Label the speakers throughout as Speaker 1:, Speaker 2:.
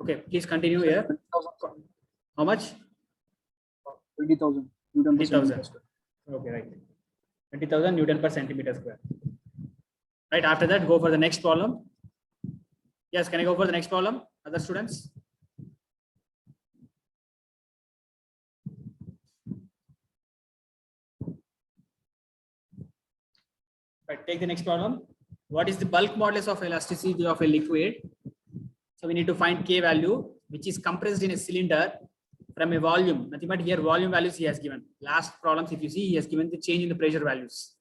Speaker 1: Okay, please continue here.
Speaker 2: 20,000.
Speaker 1: How much?
Speaker 2: 20,000 Newton per
Speaker 1: 20,000.
Speaker 2: centimeter square.
Speaker 1: Okay, right. 20,000 Newton per centimeter square. Right. After that, go for the next problem. Yes, can I go for the next problem? Other students? Right. Take the next problem. What is the bulk modulus of elasticity of a liquid? So we need to find K value, which is compressed in a cylinder from a volume. Nothing but here volume values he has given. Last problems, if you see, he has given the change in the pressure values.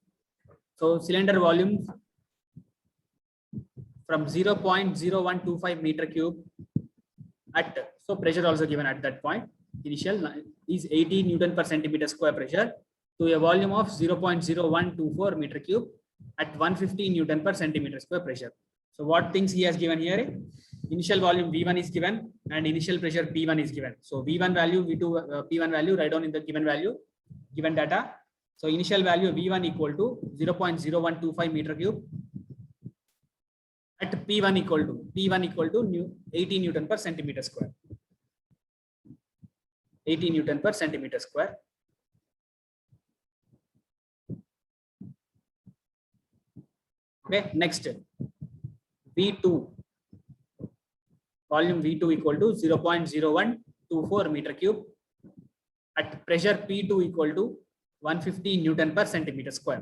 Speaker 1: So cylinder volume from 0.0125 meter cube at, so pressure also given at that point. Initial is 80 Newton per centimeter square pressure to a volume of 0.0124 meter cube at 150 Newton per centimeter square pressure. So what things he has given here? Initial volume V1 is given and initial pressure P1 is given. So V1 value, V2, P1 value, write down in the given value, given data. So initial value V1 equal to 0.0125 meter cube at P1 equal to 80 Newton per centimeter square. 80 Newton per centimeter square. Okay, next V2. Volume V2 equal to 0.0124 meter cube at pressure P2 equal to 150 Newton per centimeter square.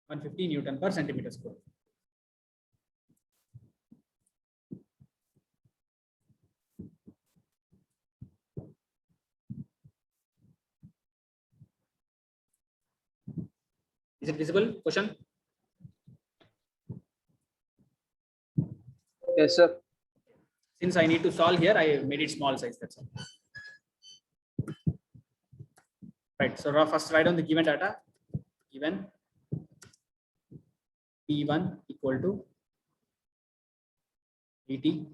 Speaker 1: 150 Newton per centimeter square. Is it visible? Question?
Speaker 2: Yes, sir.
Speaker 1: Since I need to solve here, I made it small size. That's all. Right. So first write down the given data. Given P1 equal to 80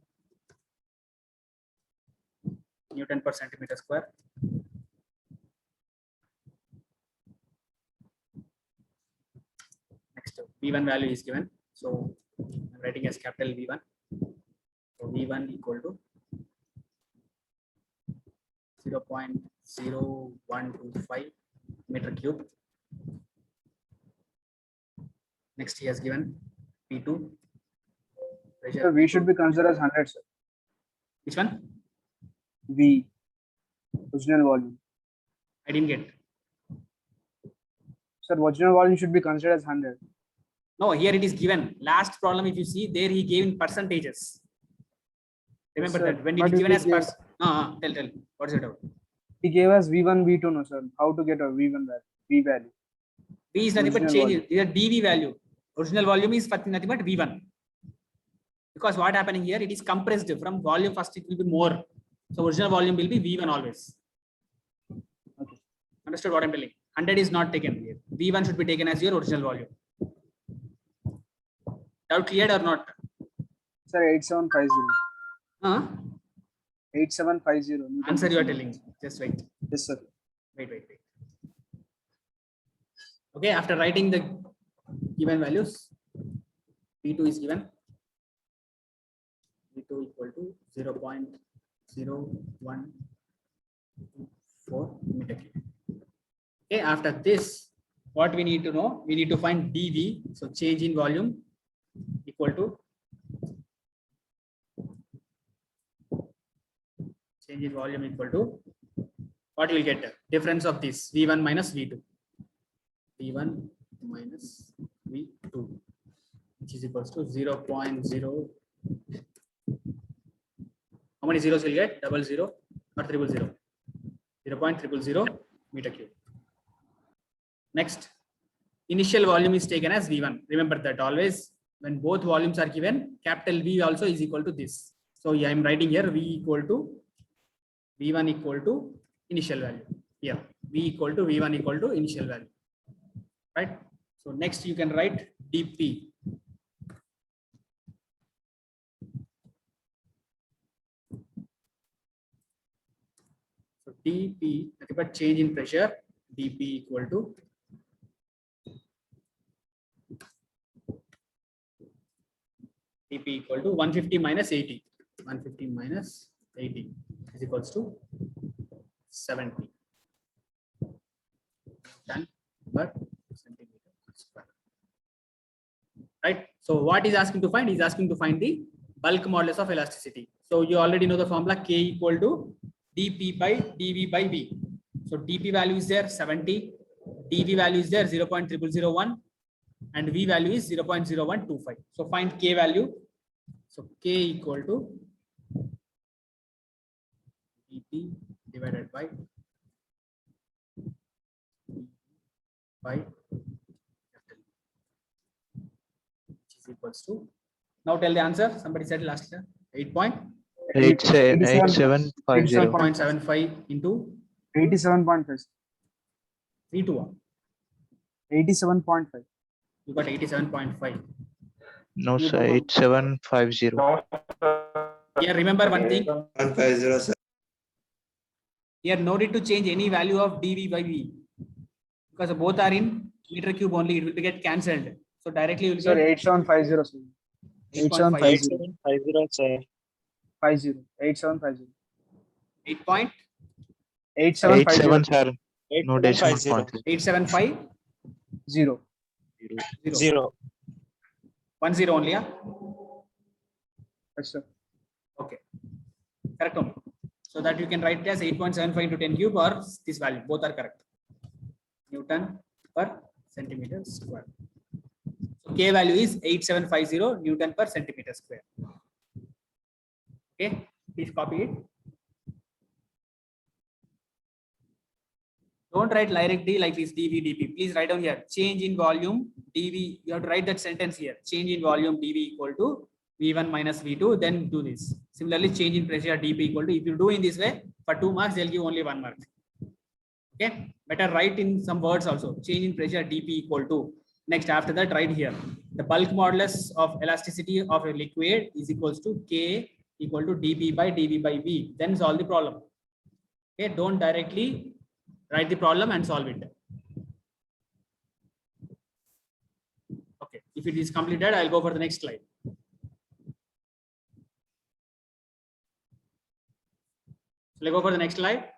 Speaker 1: Newton per centimeter square. Next, V1 value is given. So I'm writing as capital V1. So V1 equal to 0.0125 meter cube. Next, he has given P2.
Speaker 2: Sir, V should be considered as 100, sir.
Speaker 1: Which one?
Speaker 2: V, original volume.
Speaker 1: I didn't get.
Speaker 2: Sir, original volume should be considered as 100.
Speaker 1: No, here it is given. Last problem, if you see, there he gave in percentages. Remember
Speaker 2: Yes,
Speaker 1: that when it is given as tell. What is it about?
Speaker 2: He gave us V1, V2, no, sir. How to get a V1 value? V value.
Speaker 1: V is nothing but
Speaker 2: Original
Speaker 1: change. Here dV value. Original volume is nothing but V1. Because what happening here, it is compressed from volume. First, it will be more. So original volume will be V1 always.
Speaker 2: Okay.
Speaker 1: Understood what I'm telling? 100 is not taken here. V1 should be taken as your original volume. Doubt cleared or not?
Speaker 2: Sir, 8750. 8750. Newton
Speaker 1: Answer
Speaker 2: per
Speaker 1: you are
Speaker 2: centimeter.
Speaker 1: telling. Just wait.
Speaker 2: Yes, sir.
Speaker 1: Wait. Okay, after writing the given values, P2 is given. P2 equal to 0.0124 meter cube. Okay, after this, what we need to know? We need to find dV. So change in volume equal to what you will get? Difference of this V1 minus V2. V1 minus V2, which is equals to 0.0. How many zeros will get? 00 or 000? 0.000 meter cube. Next, initial volume is taken as V1. Remember that always when both volumes are given, capital V also is equal to this. So I am writing here V1 equal to initial value. Here V1 equal to initial value. Right. So next you can write dP. So dP, nothing but change in pressure. dP equal to dP equal to 150 minus 80. 150 minus 80 is equals to 70 Newton per centimeter square. Right. So what is asking to find? He's asking to find the bulk modulus of elasticity. So you already know the formula K equal to dP by dV by V. So dP value is there 70, dV value is there 0.0001, and V value is 0.0125. So find K value. So K equal to dP divided by which is equals to, now tell the answer. Somebody said last year
Speaker 3: 8750.
Speaker 1: 8.75 into
Speaker 2: 87.5.
Speaker 1: 3 to 1.
Speaker 2: 87.5.
Speaker 1: You got 87.5.
Speaker 3: No, sir. 8750.
Speaker 1: Here remember one thing.
Speaker 4: 150, sir.
Speaker 1: Here no need to change any value of dV by V, because both are in meter cube only. It will be get cancelled. So directly you will
Speaker 2: Sir,
Speaker 1: get
Speaker 2: 8750. Sir. 8750.
Speaker 3: 8750, sir.
Speaker 2: 8750.
Speaker 1: 8.875
Speaker 3: 87, sir. No decimal
Speaker 5: 8750.
Speaker 3: point.
Speaker 2: 0.
Speaker 5: 0.
Speaker 1: 10 only. Yeah?
Speaker 2: Yes, sir.
Speaker 1: Okay. Correct only. So that you can write it as 8.75 into 10 cube or this value. Both are correct. Newton per centimeter square. So K value is 8750 Newton per centimeter square. Okay. Please copy it. Don't write direct D like this dV dP. Please write down here change in volume dV. You have to write that sentence here. Change in volume dV equal to V1 minus V2. Then do this. Similarly, change in pressure dP equal to. If you do in this way, for 2 marks they'll give only 1 mark. Okay. Better write in some words also. Change in pressure dP equal to. Next after that write here the bulk modulus of elasticity of a liquid is equals to K equal to dP by dV by V. Then solve the problem. Okay. Don't directly write the problem and solve it. Okay, if it is completed, I'll go for the next slide. Shall I go for the next slide?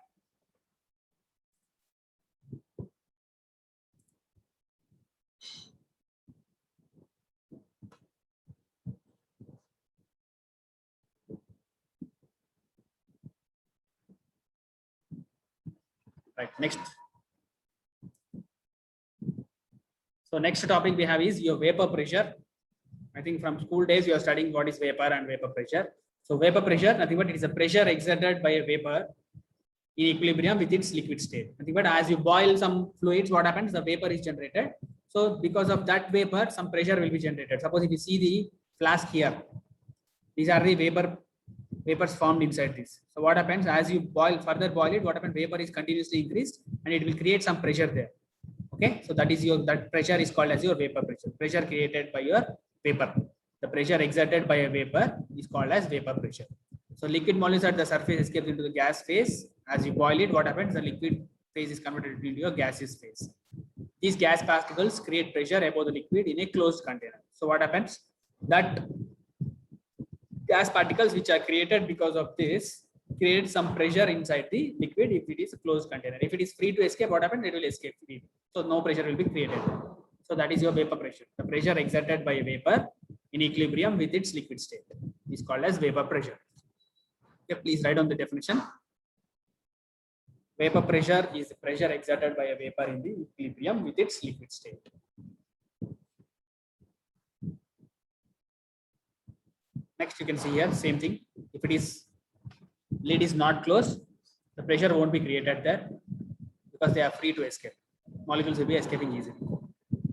Speaker 1: Right, next. So next topic we have is your vapor pressure. I think from school days you are studying what is vapor and vapor pressure. So vapor pressure, nothing but it is a pressure exerted by a vapor in equilibrium with its liquid state. Nothing but as you boil some fluids, what happens? The vapor is generated. So because of that vapor, some pressure will be generated. Suppose if you see the flask here, these are the vapors formed inside this. So what happens as you further boil it, what happens? Vapor is continuously increased and it will create some pressure there. Okay, so that is that pressure is called as your vapor pressure. Pressure created by your vapor. The pressure exerted by a vapor is called as vapor pressure. So liquid molecules at the surface escape into the gas phase. As you boil it, what happens? The liquid phase is converted into a gaseous phase. These gas particles create pressure above the liquid in a closed container. So what happens? That gas particles which are created because of this create some pressure inside the liquid if it is a closed container. If it is free to escape, what happens? It will escape freely. So no pressure will be created. So that is your vapor pressure. The pressure exerted by a vapor in equilibrium with its liquid state is called as vapor pressure. Okay, please write down the definition. Vapor pressure is the pressure exerted by a vapor in the equilibrium with its liquid state. Next, you can see here, same thing. If it is lid is not closed, the pressure won't be created there because they are free to escape. Molecules will be escaping easily.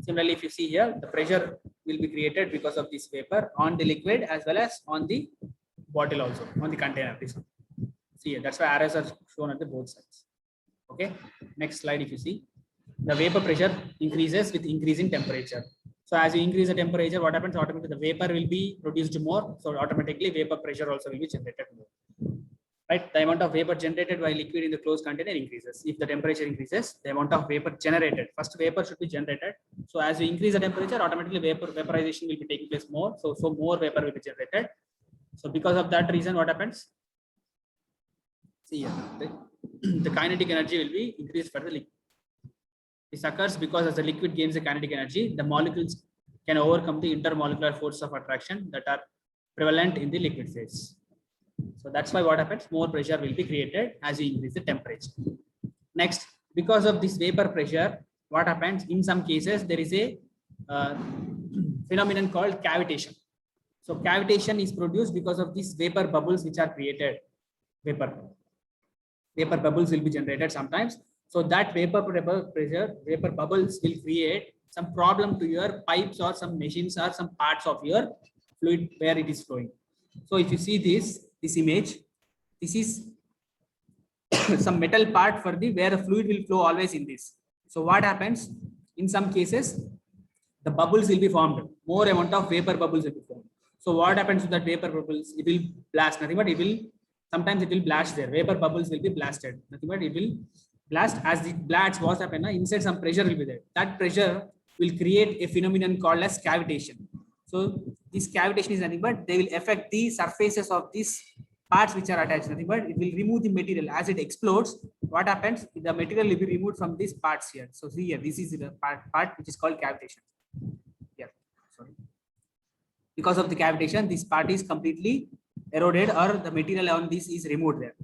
Speaker 1: Similarly, if you see here, the pressure will be created because of this vapor on the liquid as well as on the bottle also, on the container. This one. See here, that's why arrows are shown at the both sides. Okay. Next slide, if you see, the vapor pressure increases with increasing temperature. So as you increase the temperature, what happens? Automatically the vapor will be produced more. So automatically vapor pressure also will be generated more. right? The amount of vapor generated by liquid in the closed container increases. If the temperature increases, the amount of vapor generated, first vapor should be generated. So as you increase the temperature, automatically vaporization will be taking place more. So more vapor will be generated. So because of that reason, what happens? See here, the kinetic energy will be increased for the liquid. This occurs because as the liquid gains the kinetic energy, the molecules can overcome the intermolecular force of attraction that are prevalent in the liquid phase. So that's why what happens, more pressure will be created as you increase the temperature. Next, because of this vapor pressure, what happens in some cases, there is a phenomenon called cavitation. So cavitation is produced because of these vapor bubbles which are created. Vapor bubbles will be generated sometimes. So that vapor bubbles will create some problem to your pipes or some machines or some parts of your fluid where it is flowing. So if you see this image, this is some metal part for the where the fluid will flow always in this. So what happens in some cases, the bubbles will be formed, more amount of vapor bubbles will be formed. So what happens to that vapor bubbles? It will blast, nothing but it will, sometimes it will blast there. Vapor bubbles will be blasted, nothing but it will blast. As it blasts, what happens? Inside some pressure will be there. That pressure will create a phenomenon called as cavitation. So this cavitation is nothing but they will affect the surfaces of these parts which are attached, nothing but it will remove the material. As it explodes, what happens? The material will be removed from these parts here. So see here, this is the part which is called cavitation. Yeah, sorry. Because of the cavitation, this part is completely eroded or the material on this is removed there,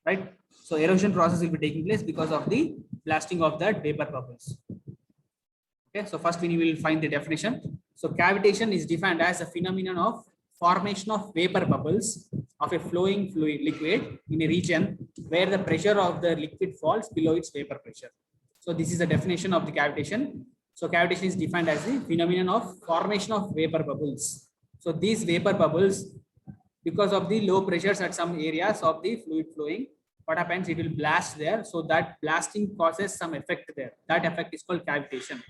Speaker 1: right? So erosion process will be taking place because of the blasting of that vapor bubbles. Okay, so first we will find the definition. So cavitation is defined as a phenomenon of formation of vapor bubbles of a flowing fluid liquid in a region where the pressure of the liquid falls below its vapor pressure. So this is the definition of the cavitation. So cavitation is defined as the phenomenon of formation of vapor bubbles. So these vapor bubbles, because of the low pressures at some areas of the fluid flowing, what happens? It will blast there. So that blasting causes some effect there. That effect is called cavitation.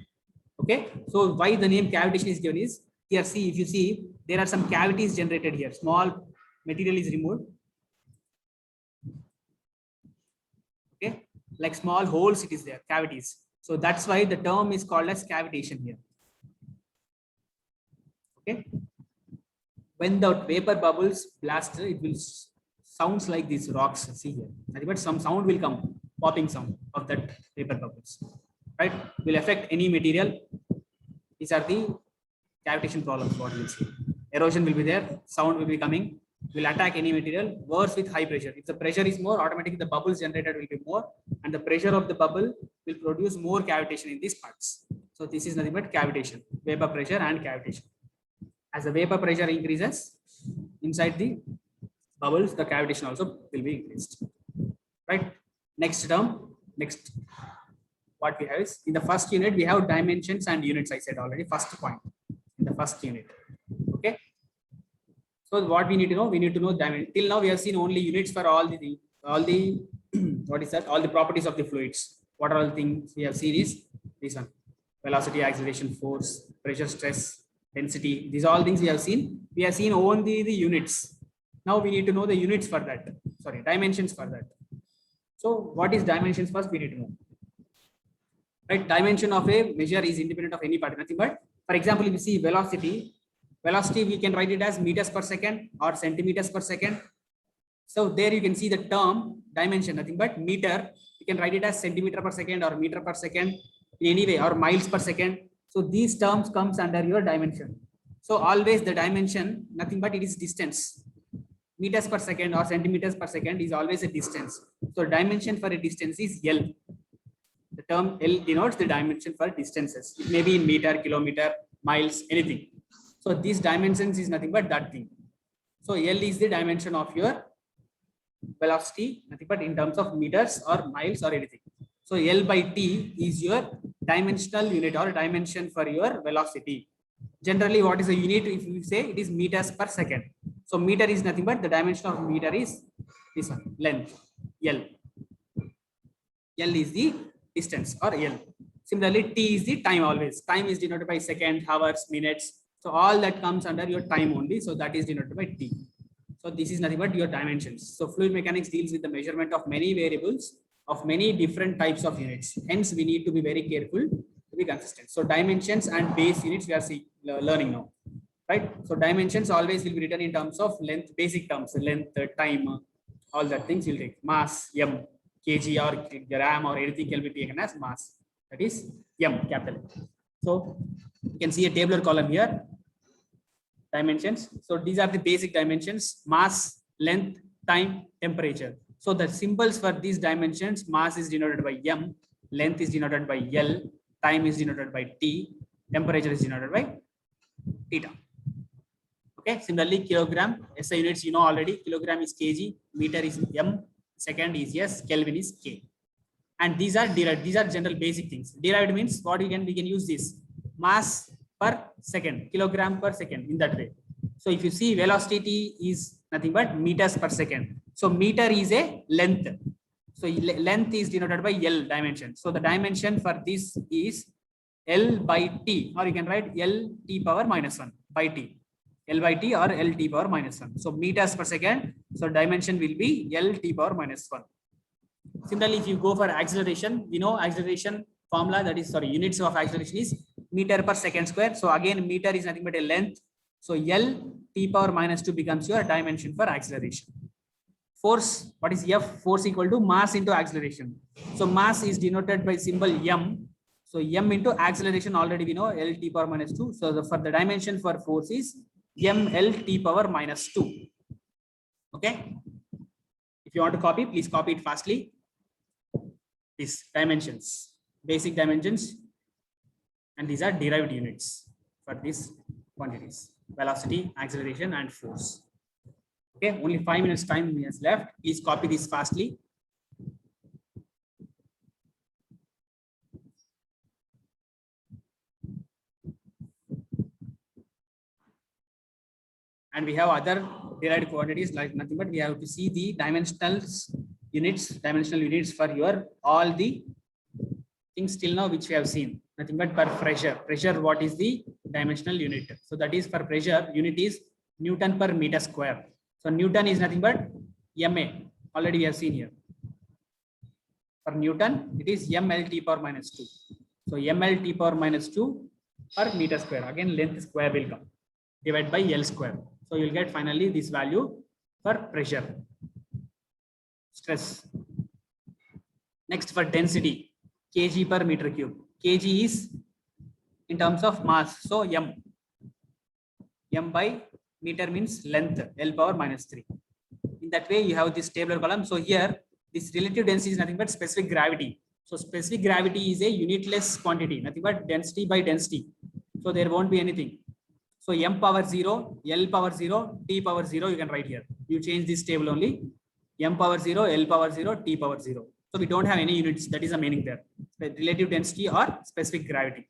Speaker 1: Okay. So why the name cavitation is given is here. See, if you see, there are some cavities generated here. Small material is removed. Okay. Like small holes, it is there, cavities. So that's why the term is called as cavitation here. Okay. When the vapor bubbles blast, it will sounds like these rocks. See here, but some sound will come, popping sound of that vapor bubbles, right? Will affect any material. These are the cavitation problems. What you will see, erosion will be there, sound will be coming, will attack any material. Worse with high pressure. If the pressure is more, automatically the bubbles generated will be more, and the pressure of the bubble will produce more cavitation in these parts. So this is nothing but cavitation, vapor pressure and cavitation. As the vapor pressure increases inside the bubbles, the cavitation also will be increased, right? Next term, next what we have is in the first unit we have dimensions and units. I said already, first point in the first unit. Okay, so what we need to know, dimension. Till now we have seen only units for all the what is that, all the properties of the fluids. What are all the things we have seen is this one: velocity, acceleration, force, pressure, stress, density. These are all things we have seen. We have seen only the units. Now we need to know the units for that. Sorry, dimensions for that. So what is dimensions first? We need to know. Right, dimension of a measure is independent of any part. Nothing but, for example, if you see velocity, we can write it as meters per second or centimeters per second. So there you can see the term dimension, nothing but meter. You can write it as centimeter per second or meter per second in any way, or miles per second. So these terms comes under your dimension. So always the dimension, nothing but it is distance. Meters per second or centimeters per second is always a distance. So dimension for a distance is L. The term L denotes the dimension for distances. It may be in meter, kilometer, miles, anything. So these dimensions is nothing but that thing. So L is the dimension of your velocity, nothing but in terms of meters or miles or anything. So L by T is your dimensional unit or dimension for your velocity. Generally, what is the unit? If you say it is meters per second. So meter is nothing but the dimension of meter is this one, length, L. L is the distance or L. Similarly, T is the time always. Time is denoted by second, hours, minutes. So all that comes under your time only. So that is denoted by T. So this is nothing but your dimensions. So fluid mechanics deals with the measurement of many variables of many different types of units. Hence, we need to be very careful to be consistent. So dimensions and base units we are learning now, right? So dimensions always will be written in terms of length, basic terms, length, time, all that things will take. Mass, m, kg or gram or anything can be taken as mass. That is m, capital M. So you can see a tabular column here. Dimensions. So these are the basic dimensions: mass, length, time, temperature. So the symbols for these dimensions: mass is denoted by m, length is denoted by l, time is denoted by t, temperature is denoted by theta. Okay. Similarly, kilogram, SI units you know already. Kilogram is kg, meter is m, second is s, Kelvin is k. And these are derived. These are general basic things. Derived means what we can use this mass per second, kilogram per second, in that way. So if you see, velocity t is nothing but meters per second. So meter is a length. So length is denoted by L dimension. So the dimension for this is L by t, or you can write L t power minus 1 by t. L by t or L t power minus 1. So meters per second. So dimension will be L t power minus 1. Similarly, if you go for acceleration, we know acceleration formula, that is, sorry, units of acceleration is meter per second square. So again, meter is nothing but a length. So L t power minus 2 becomes your dimension for acceleration. Force, what is F? Force equal to mass into acceleration. So mass is denoted by symbol m. So m into acceleration, already we know L t power minus 2. So for the dimension for force is m L t power minus 2. Okay. If you want to copy, please copy it fastly. These dimensions, basic dimensions, and these are derived units for these quantities: velocity, acceleration, and force. Okay, only 5 minutes time is left. Please copy this fastly. And we have other derived quantities, like nothing but we have to see the dimensional units for your all the things till now which we have seen. Nothing but per pressure. Pressure, what is the dimensional unit? So that is, for pressure, unit is Newton per meter square. So Newton is nothing but MA. Already we have seen here. For Newton, it is MLT power minus 2. So MLT power minus 2 per meter square. Again, length square will come. Divided by L square. So you'll get finally this value for pressure. Stress. Next, for density, kg per meter cube. Kg is in terms of mass. So m. M by meter means length, L power minus 3. In that way, you have this tabular column. So here, this relative density is nothing but specific gravity. So specific gravity is a unitless quantity, nothing but density by density. So there won't be anything. So m power 0, L power 0, T power 0, you can write here. You change this table only. M power 0, L power 0, T power 0. So we don't have any units. That is the meaning there. Relative density or specific gravity.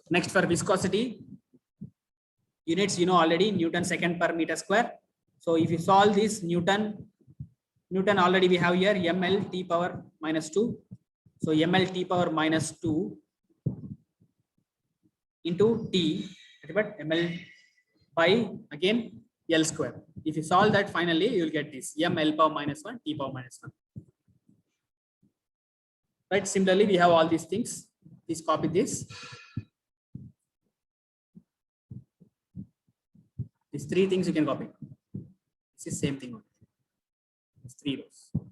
Speaker 1: Next, for viscosity, units you know already, Newton second per meter square. So if you solve this, Newton already we have here ml t power minus 2. So ml t power minus 2 into t, but ml by again L square. If you solve that, finally you will get this ml power minus 1, t power minus 1. Right. Similarly, we have all these things. Please copy this. These 3 things you can copy. This is same thing. It's 3 rows.